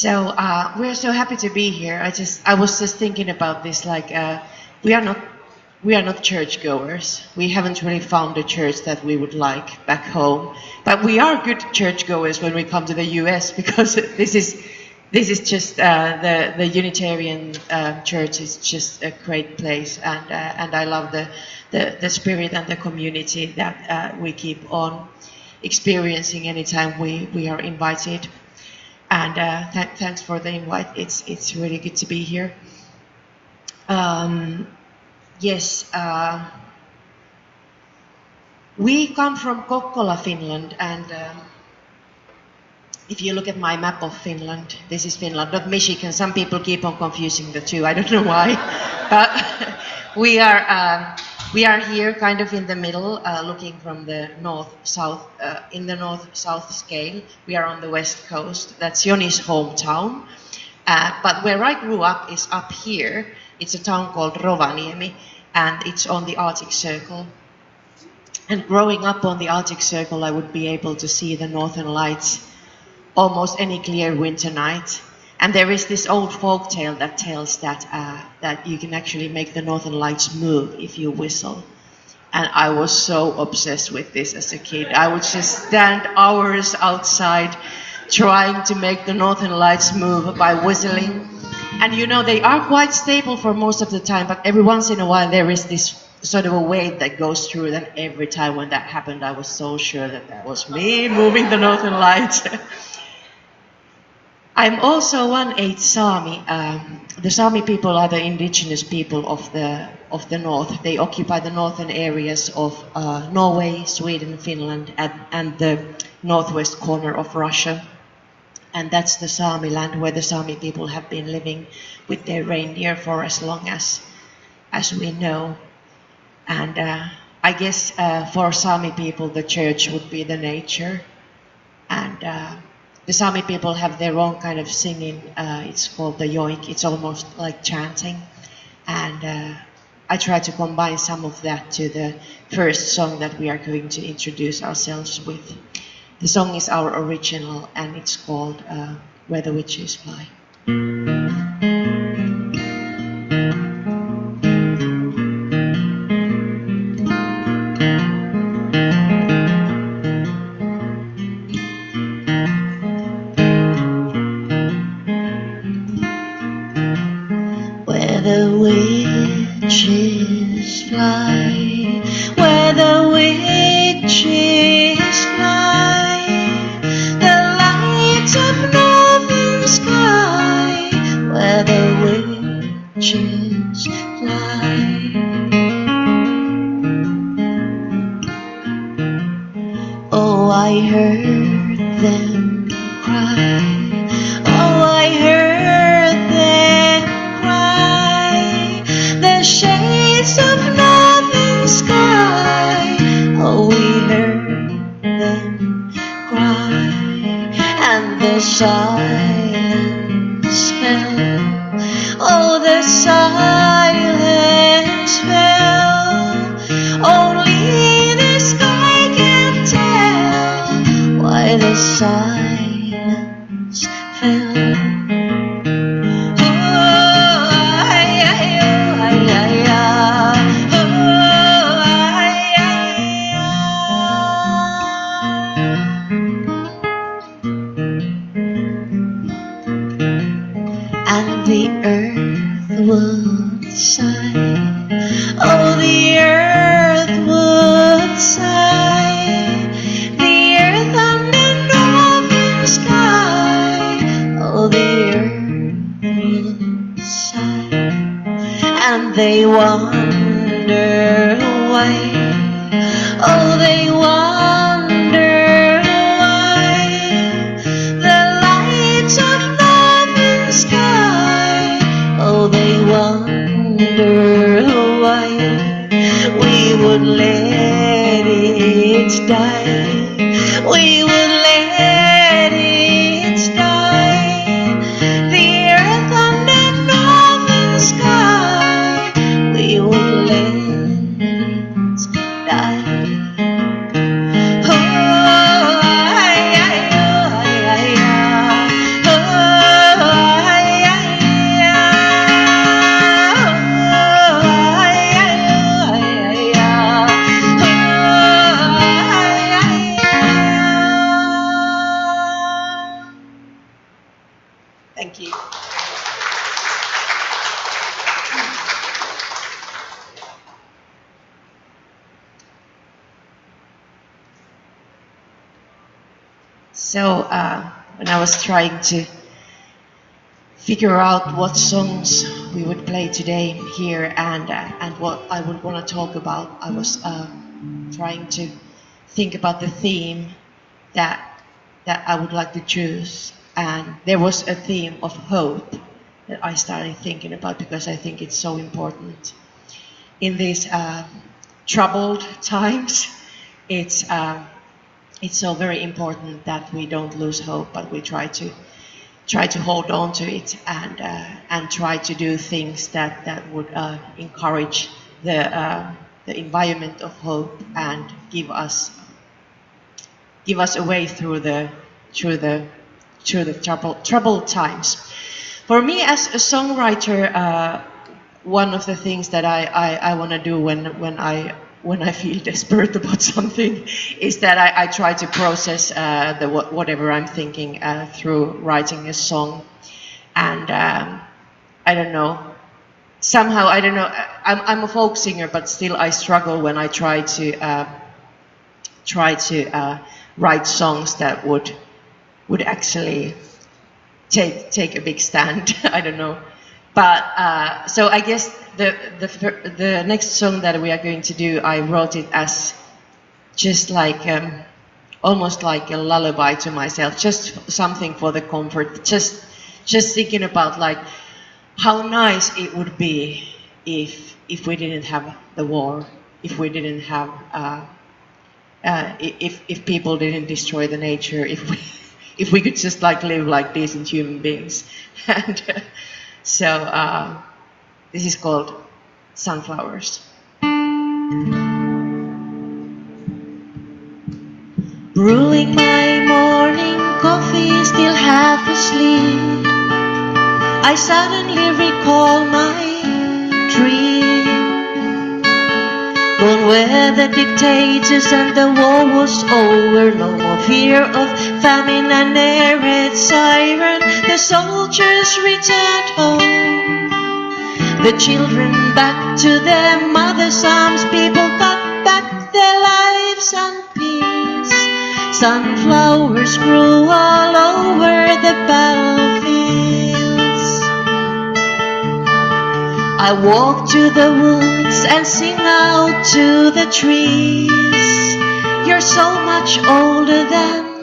So we're so happy to be here. I was just thinking about this. Like we are not churchgoers. We haven't really found a church that we would like back home. But we are good churchgoers when we come to the U.S. because this is just the Unitarian Church is just a great place, and I love the spirit and the community that we keep on experiencing anytime we are invited. And thanks for the invite. It's really good to be here. Yes, we come from Kokkola, Finland, and if you look at my map of Finland, this is Finland, not Michigan. Some people keep on confusing the two. I don't know why, but we are here, kind of in the middle, looking from the north-south, in the north-south scale. We are on the west coast. That's Joni's hometown. But where I grew up is up here. It's a town called Rovaniemi, and it's on the Arctic Circle. And growing up on the Arctic Circle, I would be able to see the Northern Lights almost any clear winter night. And there is this old folk tale that tells that you can actually make the Northern Lights move if you whistle. And I was so obsessed with this as a kid. I would just stand hours outside trying to make the Northern Lights move by whistling. And you know, they are quite stable for most of the time, but every once in a while there is this sort of a wave that goes through them. Every time when that happened, I was so sure that was me moving the Northern Lights. I'm also 1/8 Sami. The Sami people are the indigenous people of the north. They occupy the northern areas of Norway, Sweden, Finland, and the northwest corner of Russia. And that's the Sami land where the Sami people have been living with their reindeer for as long as we know. And I guess for Sami people, the church would be the nature. And the Sami people have their own kind of singing. It's called the yoik. It's almost like chanting. And I try to combine some of that to the first song that we are going to introduce ourselves with. The song is our original, and it's called Where the Witches Fly. Where the witches fly, where the witches fly, the light of northern sky, where the witches fly. Oh, I heard them cry. Oh, I heard them cry. The shades of northern sky. Oh, we heard them cry. And the silence fell. Oh, the silence fell. Only the sky can tell why the silence fell. And the earth would sigh. Oh, the earth would sigh. The earth and the northern sky. Oh, the earth would sigh. And they wonder why. Oh, they wonder why. The lights of northern sky. Oh, they wonder why we would let it die. We would let it die. The earth and the northern sky. We would let it die. Oh, Thank you. So when I was trying to figure out what songs we would play today here and what I would want to talk about, I was trying to think about the theme that I would like to choose, and there was a theme of hope that I started thinking about because I think it's so important in these troubled times. It's so very important that we don't lose hope, but we try to hold on to it and try to do things that would encourage the environment of hope and give us a way through the troubled times. For me as a songwriter, one of the things that I want to do when I feel desperate about something is that I try to process whatever I'm thinking through writing a song. And I don't know, somehow, I don't know, I'm a folk singer, but still I struggle when I try to write songs that would actually take a big stand. I don't know. But so I guess the next song that we are going to do, I wrote it as just like almost like a lullaby to myself, just something for the comfort, just thinking about like how nice it would be if we didn't have the war, if we didn't have if people didn't destroy the nature, if we could just like live like decent human beings. And so this is called Sunflowers. Brewing my morning coffee, still half asleep, I suddenly recall my dream. Gone where the dictators and the war was over, no more fear of famine and arid siren. The soldiers returned home, the children back to their mother's arms. People got back their lives and peace. Sunflowers grew all over the battlefields. I walk to the woods and sing out to the trees. You're so much older than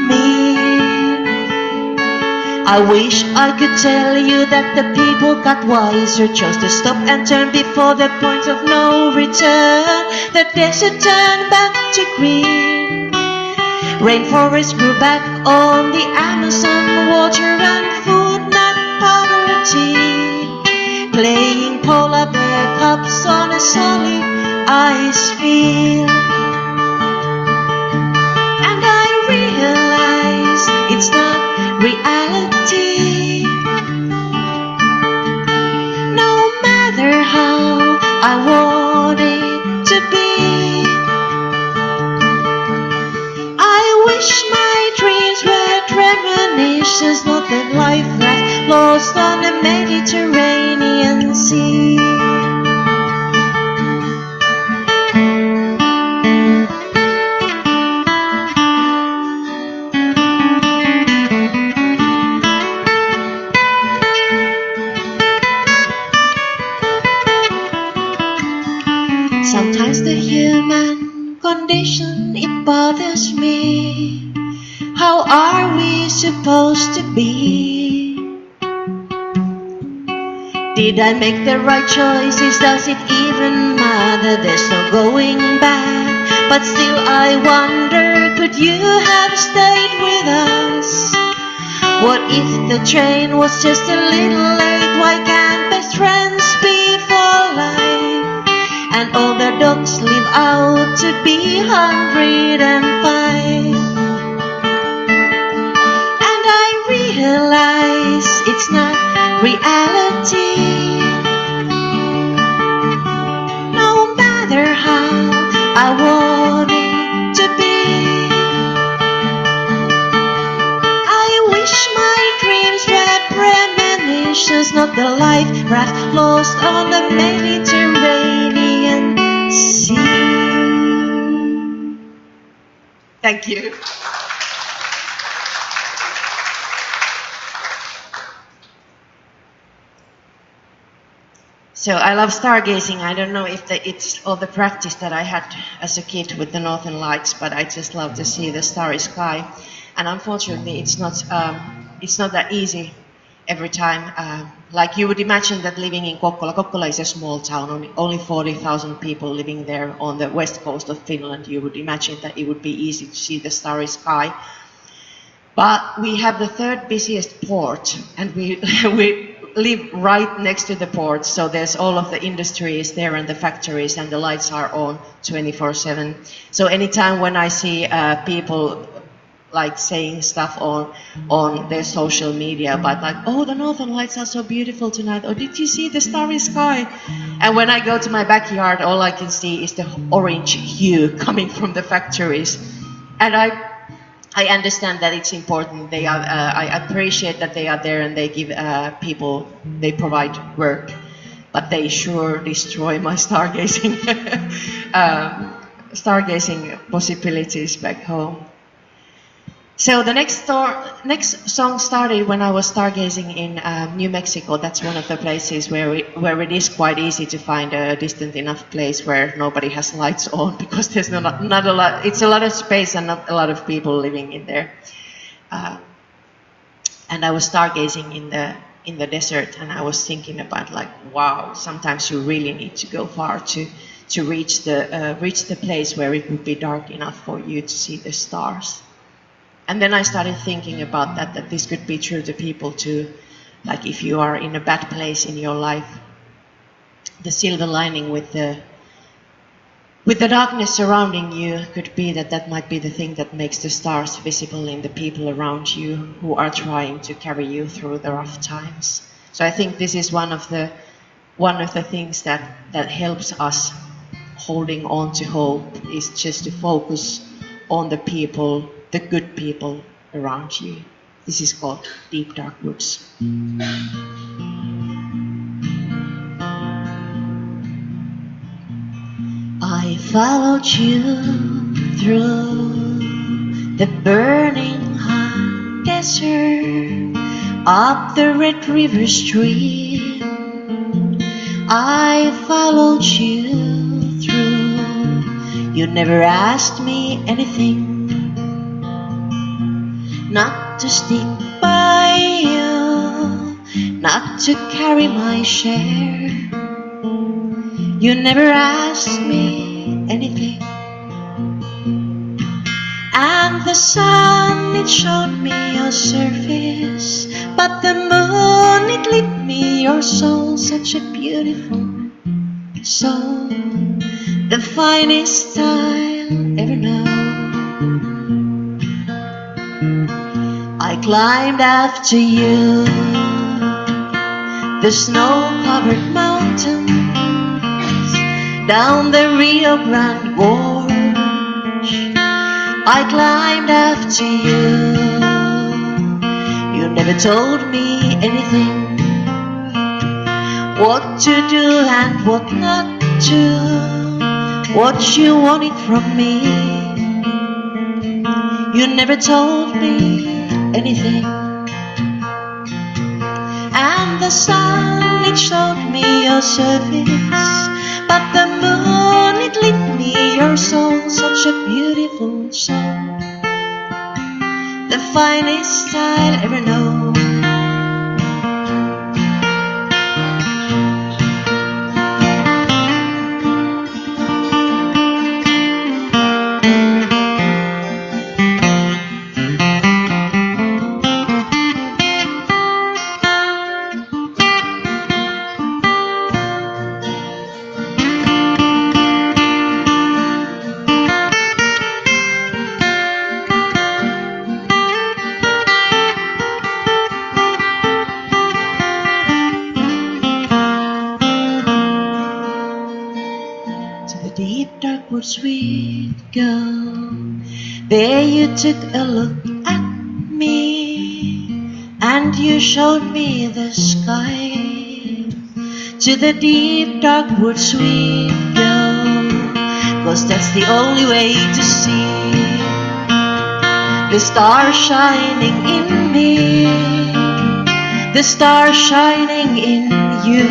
me. I wish I could tell you that the people got wiser, chose to stop and turn before the point of no return. The desert turned back to green, rainforests grew back on the Amazon, water and food, not poverty. Playing polar bear cups on a solid ice field. And I realize it's not reality. No matter how I want it to be, I wish my dreams were premonitions, not that life raft lost on the Mediterranean Sea. Sometimes the human condition, it bothers me. How are we supposed to be? Did I make the right choices? Does it even matter? There's no going back. But still I wonder, could you have stayed with us? What if the train was just a little late? Why can't best friends be for life? And all the dogs live out to be 105. And I realize it's not reality. No matter how I want it to be, I wish my dreams were oceans, not the life raft lost on the Mediterranean Sea. Thank you. So I love stargazing. I don't know if it's all the practice that I had as a kid with the Northern Lights, but I just love to see the starry sky. And unfortunately, it's not that easy every time. Like you would imagine that living in Kokkola. Kokkola is a small town, only 40,000 people living there on the west coast of Finland. You would imagine that it would be easy to see the starry sky. But we have the third busiest port, and we live right next to the port, so there's all of the industries there and the factories, and the lights are on 24/7. So anytime when I see people like saying stuff on their social media about like, oh, the Northern Lights are so beautiful tonight, or did you see the starry sky? And when I go to my backyard, all I can see is the orange hue coming from the factories. And I understand that it's important. They are. I appreciate that they are there and they give people. They provide work, but they sure destroy my stargazing stargazing possibilities back home. So the next song started when I was stargazing in New Mexico. That's one of the places where it is quite easy to find a distant enough place where nobody has lights on, because there's not a lot. It's a lot of space and not a lot of people living in there. And I was stargazing in the desert, and I was thinking about like, wow, sometimes you really need to go far to reach the place where it would be dark enough for you to see the stars. And then I started thinking about that this could be true to people too. Like if you are in a bad place in your life, the silver lining with the darkness surrounding you could be that might be the thing that makes the stars visible in the people around you who are trying to carry you through the rough times. So I think this is one of the things that helps us holding on to hope, is just to focus on the people, the good people around you. This is called Deep Dark Woods. I followed you through the burning hot desert, up the Red River stream. I followed you through. You never asked me anything, not to stick by you, not to carry my share. You never asked me anything. And the sun, it showed me your surface, but the moon, it lit me your soul. Such a beautiful soul, the finest I'll ever know. I climbed after you the snow-covered mountains, down the Rio Grande Gorge. I climbed after you. You never told me anything, what to do and what not to, what you wanted from me. You never told me anything. And the sun, it showed me your surface, but the moon, it lit me your soul. Such a beautiful soul, the finest I'll ever know. We'd go. There you took a look at me, and you showed me the sky. To the deep dark woods we go, 'cause that's the only way to see the stars shining in me, the stars shining in you.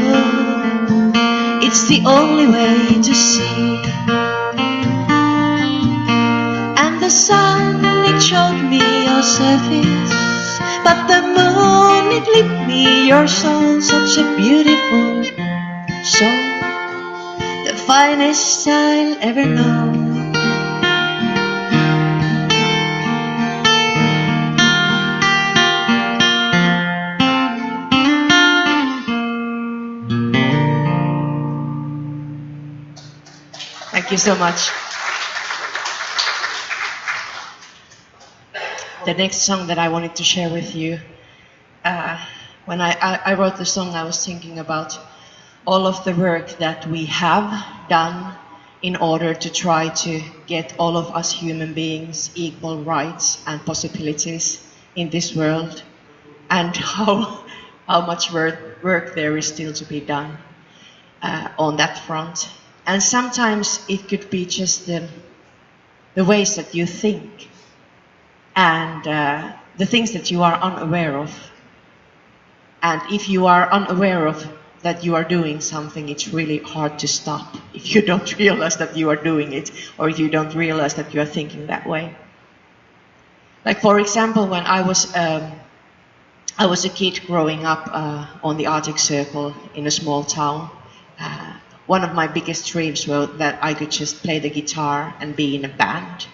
It's the only way to see. And the sun, it showed me your surface, but the moon, it lit me your soul. Such a beautiful soul, the finest I'll ever know. Thank you so much. The next song that I wanted to share with you, when I wrote the song, I was thinking about all of the work that we have done in order to try to get all of us human beings equal rights and possibilities in this world, and how much work there is still to be done on that front. And sometimes it could be just the ways that you think and the things that you are unaware of. And if you are unaware of that you are doing something, it's really hard to stop if you don't realize that you are doing it, or if you don't realize that you are thinking that way. Like, for example, when I was a kid growing up on the Arctic Circle in a small town, one of my biggest dreams was that I could just play the guitar and be in a band,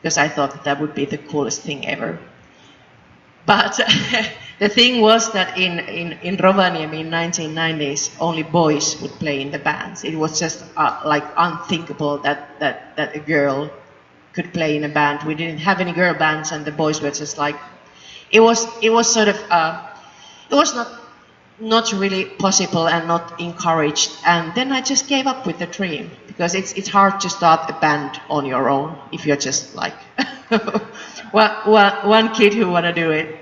because I thought that would be the coolest thing ever. But the thing was that in Rovaniemi in 1990s, only boys would play in the bands. It was just like unthinkable that a girl could play in a band. We didn't have any girl bands, and the boys were just like, it was sort of, it was not really possible and not encouraged. And then I just gave up with the dream, because it's hard to start a band on your own if you're just like one kid who want to do it.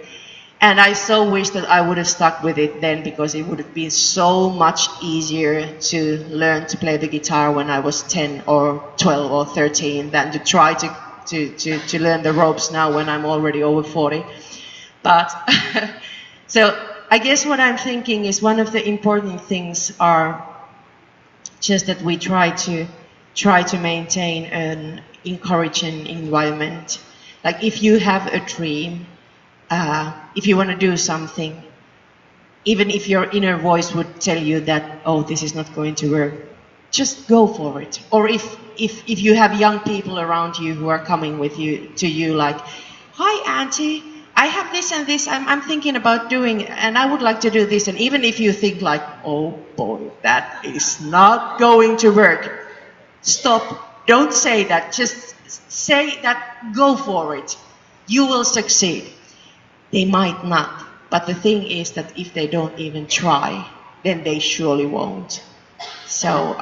And I so wish that I would have stuck with it then, because it would have been so much easier to learn to play the guitar when I was 10 or 12 or 13 than to try to learn the ropes now when I'm already over 40. But so I guess what I'm thinking is one of the important things are just that we try to maintain an encouraging environment. Like, if you have a dream, if you want to do something, even if your inner voice would tell you that, oh, this is not going to work, just go for it. Or if you have young people around you who are coming with you to you like, hi auntie, I have this and this, I'm thinking about doing, and I would like to do this. And even if you think like, oh boy, that is not going to work, stop, don't say that, just say that, go for it. You will succeed. They might not, but the thing is that if they don't even try, then they surely won't. So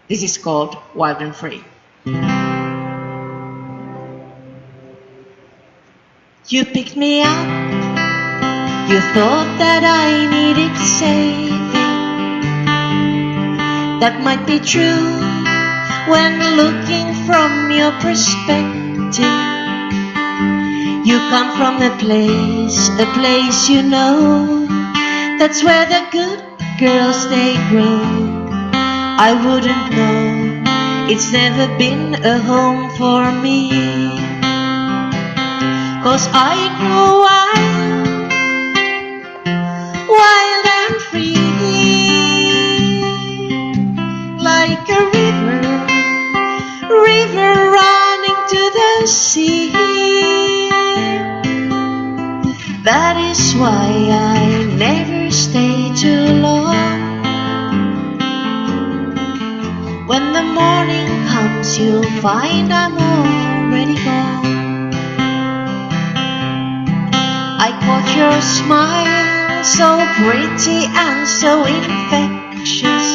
this is called Wild and Free. You picked me up, you thought that I needed saving. That might be true when looking from your perspective. You come from a place you know, that's where the good girls they grow. I wouldn't know, it's never been a home for me. 'Cause I grew wild and free, like a river running to the sea. That is why I never stay too long. When the morning comes, you'll find I'm already gone. I caught your smile, so pretty and so infectious.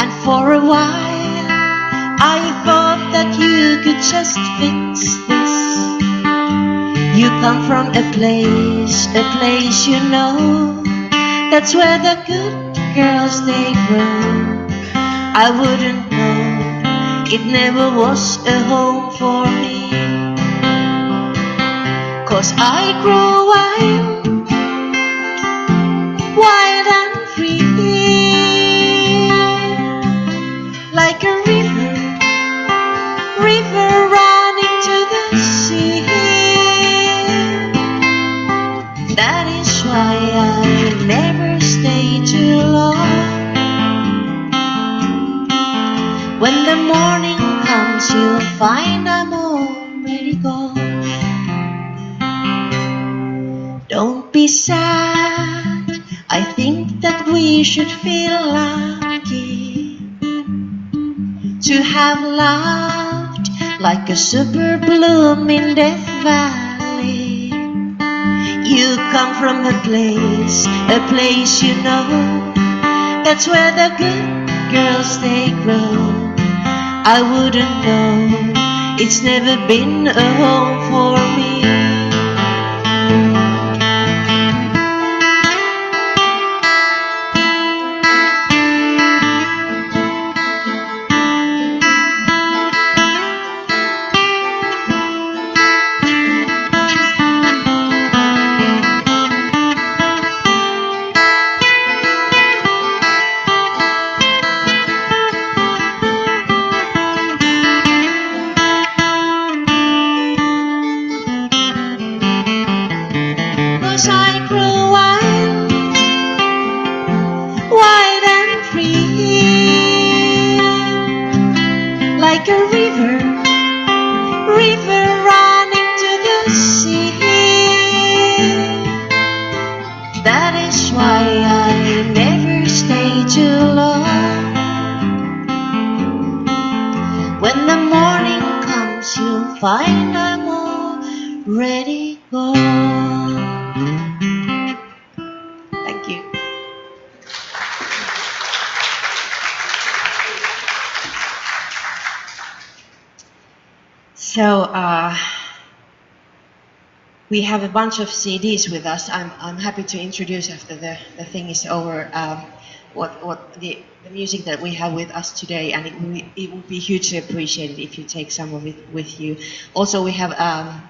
And for a while, I thought that you could just fix this. You come from a place you know. That's where the good girls they grow. I wouldn't know, it never was a home for me. 'Cause I grow wild and free, like a river running to the sea. That is why I never stay too long. When the morning comes, you'll find I'm already gone. Don't be sad, I think that we should feel lucky to have loved like a super bloom in Death Valley. You come from a place you know. That's where the good girls they grow. I wouldn't know, it's never been a home for me. Like a river running to the sea. That is why I never stay too long. When the morning comes, you'll find I'm already gone. Thank you. So we have a bunch of CDs with us. I'm happy to introduce after the thing is over what the music that we have with us today, and it would be hugely appreciated if you take some of it with you. Also, we have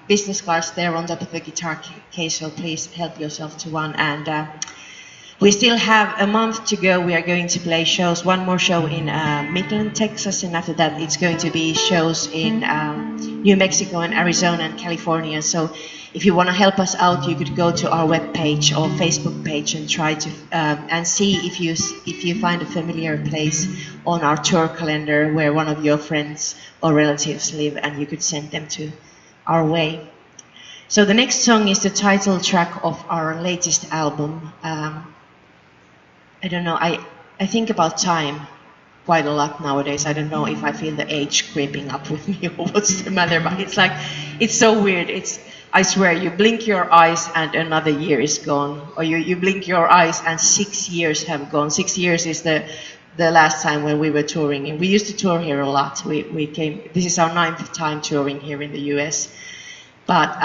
business cards there on top of the guitar case, so please help yourself to one. And we still have a month to go. We are going to play shows, one more show in Midland, Texas, and after that it's going to be shows in New Mexico and Arizona and California. So if you want to help us out, you could go to our webpage or Facebook page and try to and see if you find a familiar place on our tour calendar where one of your friends or relatives live, and you could send them to our way. So the next song is the title track of our latest album. I don't know, I think about time quite a lot nowadays. I don't know if I feel the age creeping up with me or what's the matter, but it's like, it's so weird. I swear, you blink your eyes and another year is gone. Or you blink your eyes and 6 years have gone. 6 years is the last time when we were touring. And we used to tour here a lot. This is our 9th time touring here in the US. But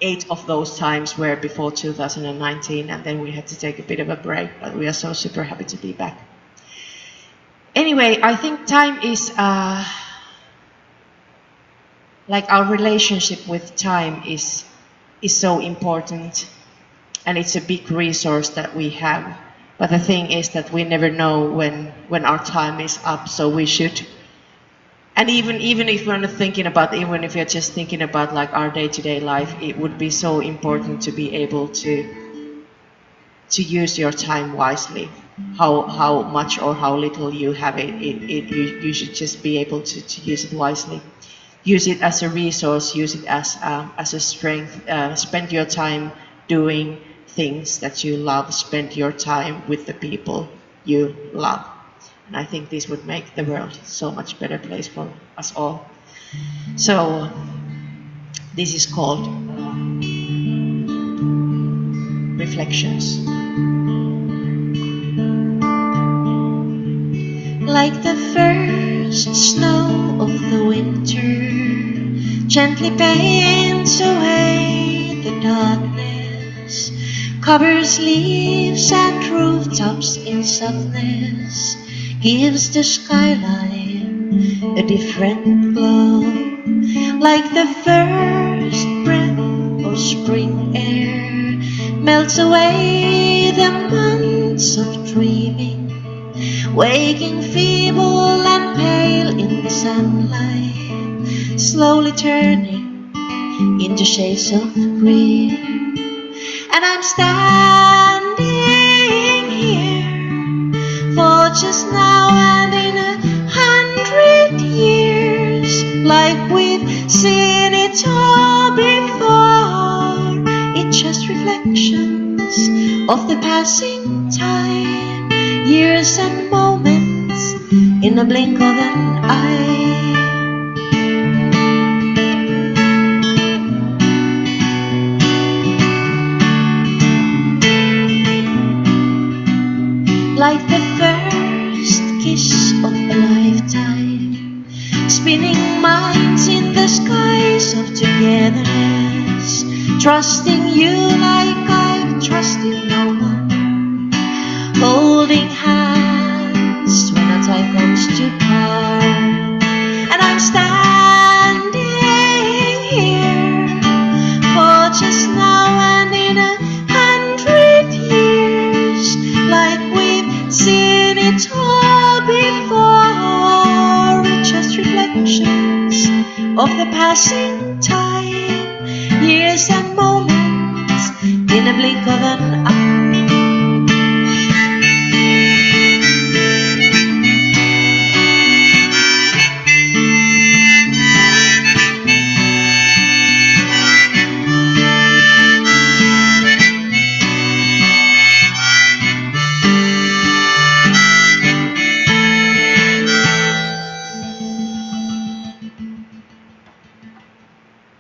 8 of those times were before 2019, and then we had to take a bit of a break, but we are so super happy to be back. Anyway, I think time is like our relationship with time is so important, and it's a big resource that we have. But the thing is that we never know when our time is up, so we should. And even if we're not thinking about, even if you're just thinking about like our day-to-day life, it would be so important to be able to use your time wisely. How much or how little you have you should just be able to use it wisely. Use it as a resource. Use it as a strength. Spend your time doing things that you love. Spend your time with the people you love. And I think this would make the world so much better place for us all. So this is called Reflections. Like the first snow of the winter, gently paints away the darkness, covers leaves and rooftops in softness, gives the skyline a different glow, like the first breath of spring air, melts away the months of dreaming, waking feeble and pale in the sunlight, slowly turning into shades of green. And I'm standing here for just now and in 100 years, like we've seen it all before. It's just reflections of the passing time, years and moments in a blink of an eye. Like the first kiss of a lifetime, spinning minds in the skies of togetherness, trusting you like I've trusted no one, holding hands when the time comes to part. And I'm standing here for just now and in 100 years, like we've seen it all before. It's just reflections of the passing time, years and moments in a blink of an eye.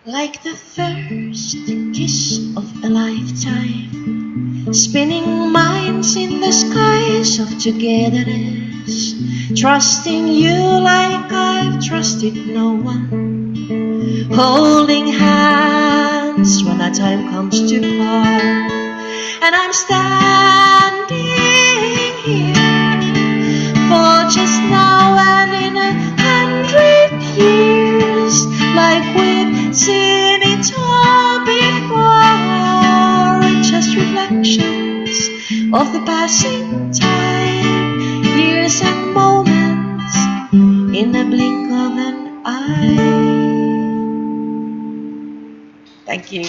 Like the first kiss of a lifetime, spinning minds in the skies of togetherness, trusting you like I've trusted no one, holding hands when that time comes to part. And I'm standing here for just now and in 100 years, like we've seen it all before. It's just reflections of the passing time, years and moments in a blink of an eye. Thank you.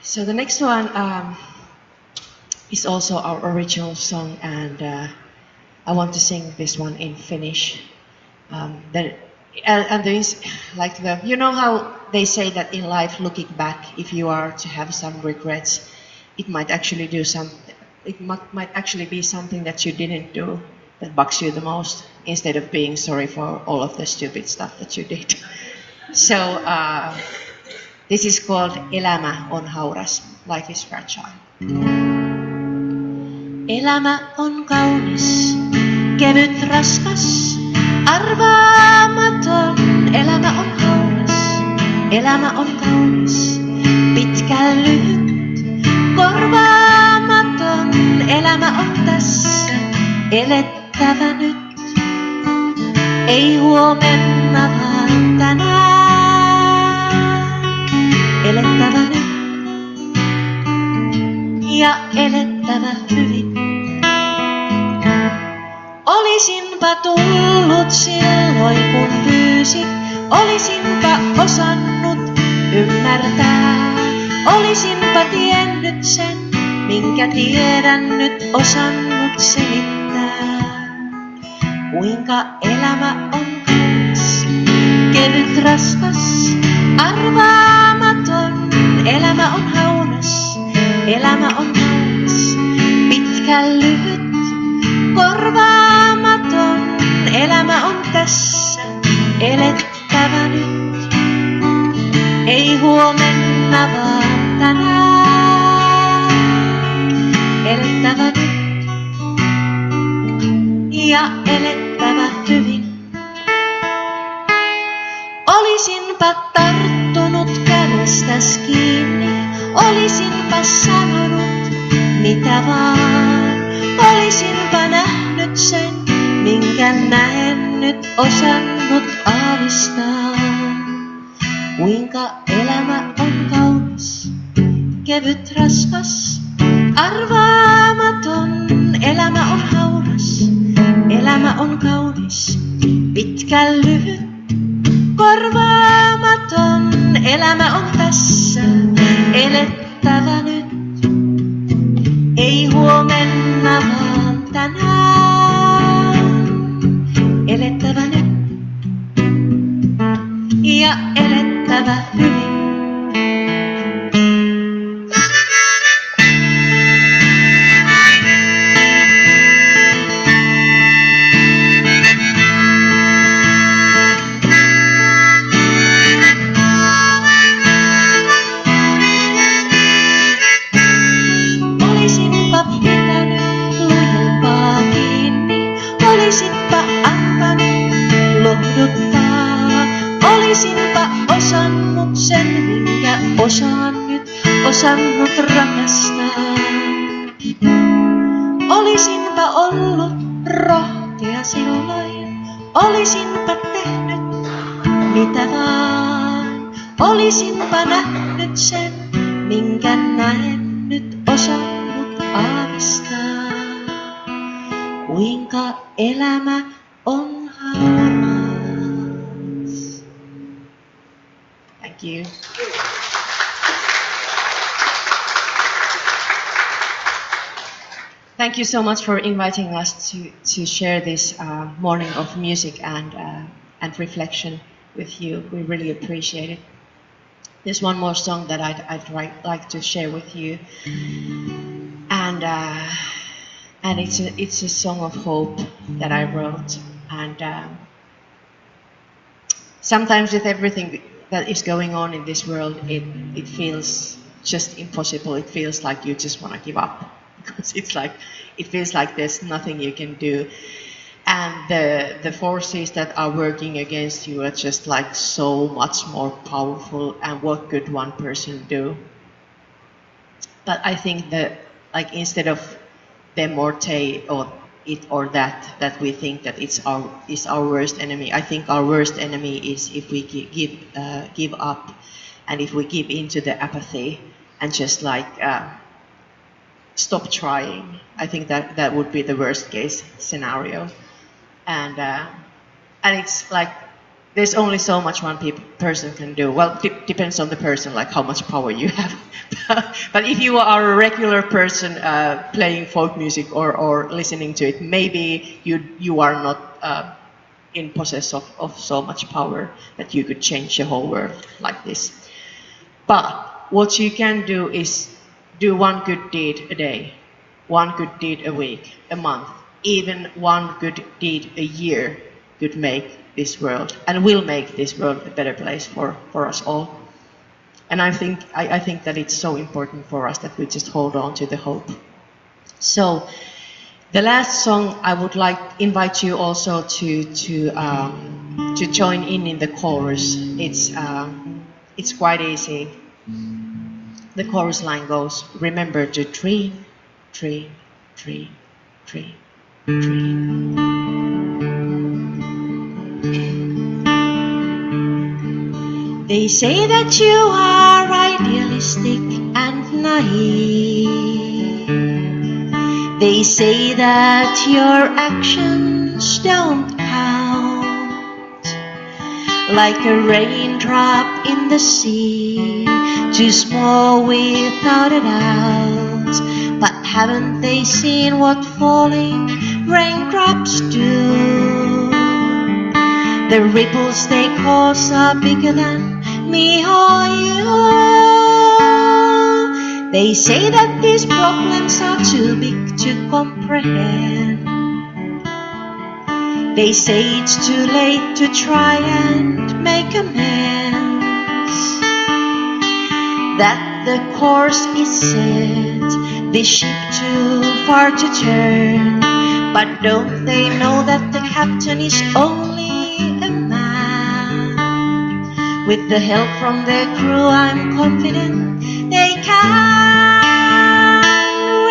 So the next one is also our original song, and I want to sing this one in Finnish. And there is like you know how they say that in life, looking back, if you are to have some regrets, it might actually do something. It might actually be something that you didn't do that bugs you the most, instead of being sorry for all of the stupid stuff that you did. So. This is called Elämä on hauras, life is fragile. Elämä on kaunis, kevyt raskas, arvaamaton. Elämä on hauras, elämä on kaunis, pitkä lyhyt, korvaamaton. Elämä on tässä, elettävä nyt, ei huomenna vaan tänään. Elettävä nyt ja elettävä hyvin. Olisinpa tullut silloin kun pyysit, olisinpa osannut ymmärtää. Olisinpa tiennyt sen, minkä tiedän nyt osannut selittää. Kuinka elämä on kaunis, kevyt raskas, arvaamaton. Elämä on hauras, elämä on kaunis, pitkä lyhyt, korvaamaton. Elämä on tässä, elettävä nyt, ei ja elettävä hyvin. Olisinpa tarttunut kädestäs kiinni, olisinpa sanonut mitä vaan. Olisinpa nähnyt sen, minkä näen nyt osannut aavistaa. Kuinka elämä on kaunis, kevyt raskas, arvaamaton. Elämä on hauras, elämä on kaunis, pitkä lyhyt, korvaamaton. Elämä on tässä, elettävä nyt, ei huomenna vaan tänään. Elettävä nyt ja elettävä hyvin. Olisinpa pitänyt lujempaa kiinni, olisinpa antanut lohduttaa. Olisinpa osannut sen, minkä osaan nyt, osannut rakastaa. Olisinpa ollut rohkea silloin, olisinpa tehnyt mitä vaan. Olisinpa nähnyt sen, minkä näen nyt osannut aavistaa. Kuinka elämä on hauras. Thank you. Thank you so much for inviting us to share this morning of music and reflection with you. We really appreciate it. There's one more song that I'd like to share with you, and it's a song of hope that I wrote. And sometimes with everything that is going on in this world, it feels just impossible. It feels like you just want to give up, because it feels like there's nothing you can do, and the forces that are working against you are just like so much more powerful. And what could one person do? But I think that, like, instead of them or they or it or that we think that is our worst enemy, I think our worst enemy is if we give up, and if we give into the apathy and just stop trying. I think that would be the worst case scenario. And it's like there's only so much one person can do. Well, depends on the person, like how much power you have. But if you are a regular person playing folk music or listening to it, maybe you are not in possess of so much power that you could change the whole world like this. But what you can do is do one good deed a day, one good deed a week, a month, even one good deed a year could make this world, and will make this world a better place for us all. And I think that it's so important for us that we just hold on to the hope. So the last song, I would like invite you also to join in the chorus. It's quite easy. The chorus line goes, remember to dream, dream, dream, dream, dream. They say that you are idealistic and naive. They say that your actions don't count, like a raindrop in the sea, too small without a doubt. But haven't they seen what falling raindrops do? The ripples they cause are bigger than me or you. They say that these problems are too big to comprehend. They say it's too late to try and make amends, that the course is set, this ship too far to turn. But don't they know that the captain is only a man? With the help from the crew, I'm confident they can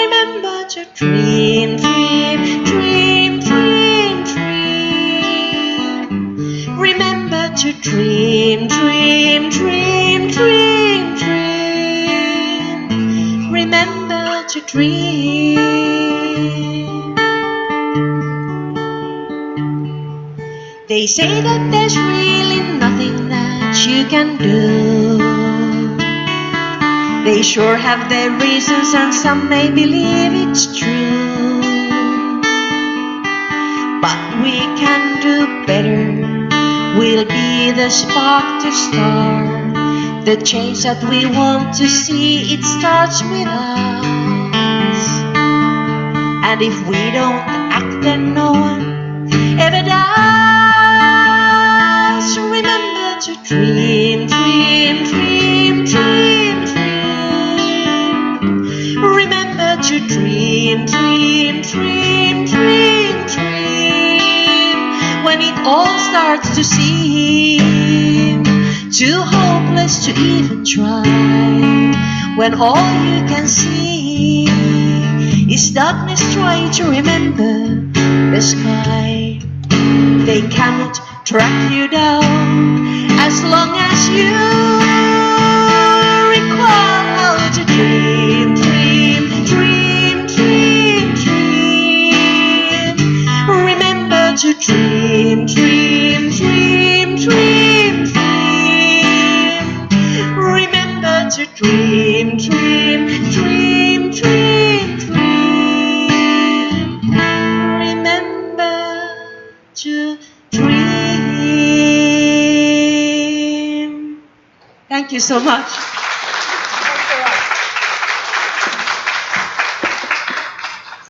remember to dream, dream, dream, dream, dream. Remember to dream, dream, dream, dream, dream. Remember to dream. They say that there's really nothing that you can do. They sure have their reasons and some may believe it's true. But we can do better. We'll be the spark to start the change that we want to see. It starts with us. And if we don't act, then no one ever does. Remember to dream, dream, dream, dream, dream. Remember to dream, dream, dream, dream, dream. When it all starts to seem too hopeless to even try, when all you can see is darkness, try to remember the sky. They cannot track you down as long as you recall how to dream, dream, dream, dream, dream. Remember to dream, dream, dream, dream, dream. Remember to dream, dream, dream, dream, dream. Remember to dream. Thank you so much.